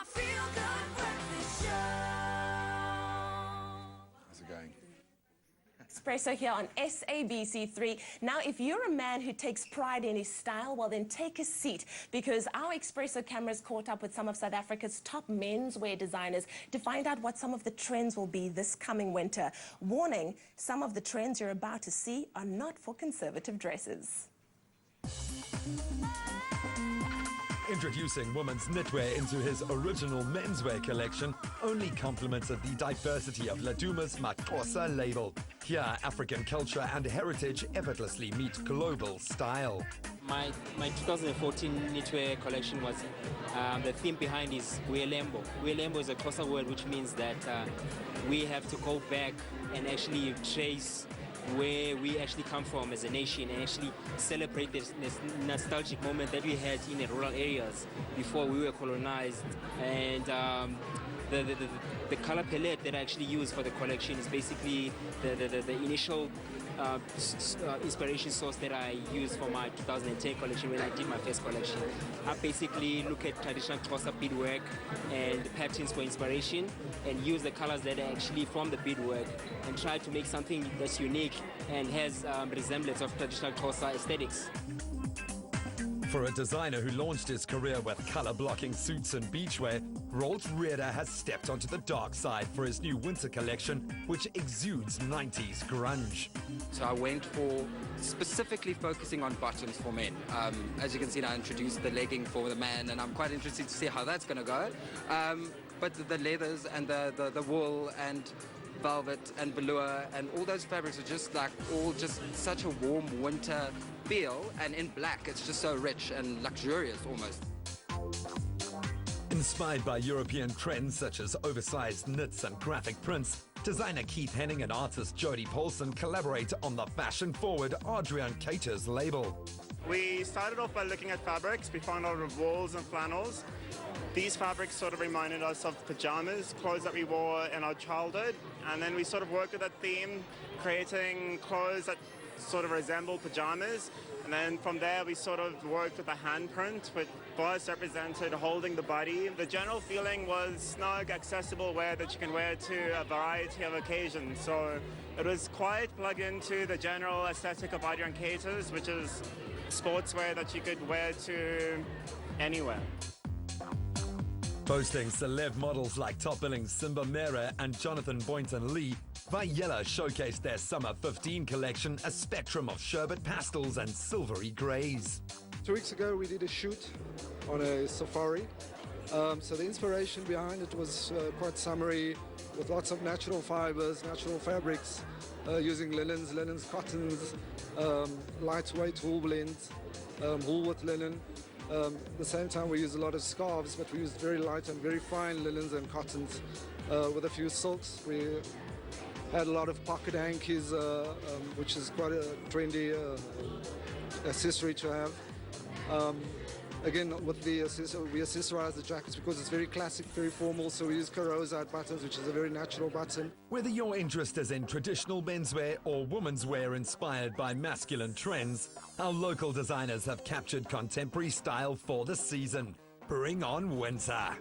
Feel Good Breakfast Show. How's it going? Expresso here on AW14. Now, if you're a man who takes pride in his style, well, then take a seat, because our Expresso cameras caught up with some of South Africa's top menswear designers to find out what some of the trends will be this coming winter. Warning, some of the trends you're about to see are not for conservative dresses. Introducing women's knitwear into his original menswear collection only complemented the diversity of Laduma's Maxhosa label. Here, African culture and heritage effortlessly meet global style. My 2014 knitwear collection was, the theme behind is Welembo. Welembo is a Xhosa word which means that we have to go back and actually trace where we actually come from as a nation and actually celebrate this nostalgic moment that we had in the rural areas before we were colonized. And the color palette that I actually use for the collection is basically the initial inspiration source that I used for my 2010 collection when I did my first collection. I basically look at traditional Xhosa beadwork and patterns for inspiration and use the colors that are actually from the beadwork and try to make something that's unique and has resemblance of traditional Xhosa aesthetics. For a designer who launched his career with color-blocking suits and beachwear, Rolf Reeder has stepped onto the dark side for his new winter collection, which exudes 90s grunge. So I went for specifically focusing on bottoms for men. As you can see, I introduced the legging for the man, and I'm quite interested to see how that's going to go. But the leathers and the wool and velvet and velour and all those fabrics are just like all just such a warm winter feel, and in black it's just so rich and luxurious almost. Inspired by European trends such as oversized knits and graphic prints, designer Keith Henning and artist Jody Paulson collaborate on the fashion-forward Adrian Cater's label. We started off by looking at fabrics. We found out of wools and flannels. These fabrics sort of reminded us of pajamas, clothes that we wore in our childhood. And then we sort of worked with that theme, creating clothes that sort of resemble pajamas. And then from there, we sort of worked with a handprint, with bust represented holding the body. The general feeling was snug, accessible wear that you can wear to a variety of occasions. So it was quite plugged into the general aesthetic of Adrian Cater's, which is sportswear that you could wear to anywhere. Boasting celeb models like top-billing Simba Mere and Jonathan Boynton Lee, Vayella showcased their Summer 15 collection, a spectrum of sherbet pastels and silvery greys. 2 weeks ago we did a shoot on a safari. So the inspiration behind it was quite summery, with lots of natural fibers, natural fabrics, using linens, cottons, lightweight wool blends, wool with linen. At the same time we used a lot of scarves, but we used very light and very fine linens and cottons with a few silks. We had a lot of pocket hankies, which is quite a trendy accessory to have. Again, with the accessory, we accessorize the jackets because it's very classic, very formal, so we use Karozite buttons, which is a very natural button. Whether your interest is in traditional menswear or women's wear inspired by masculine trends, our local designers have captured contemporary style for the season. Bring on winter!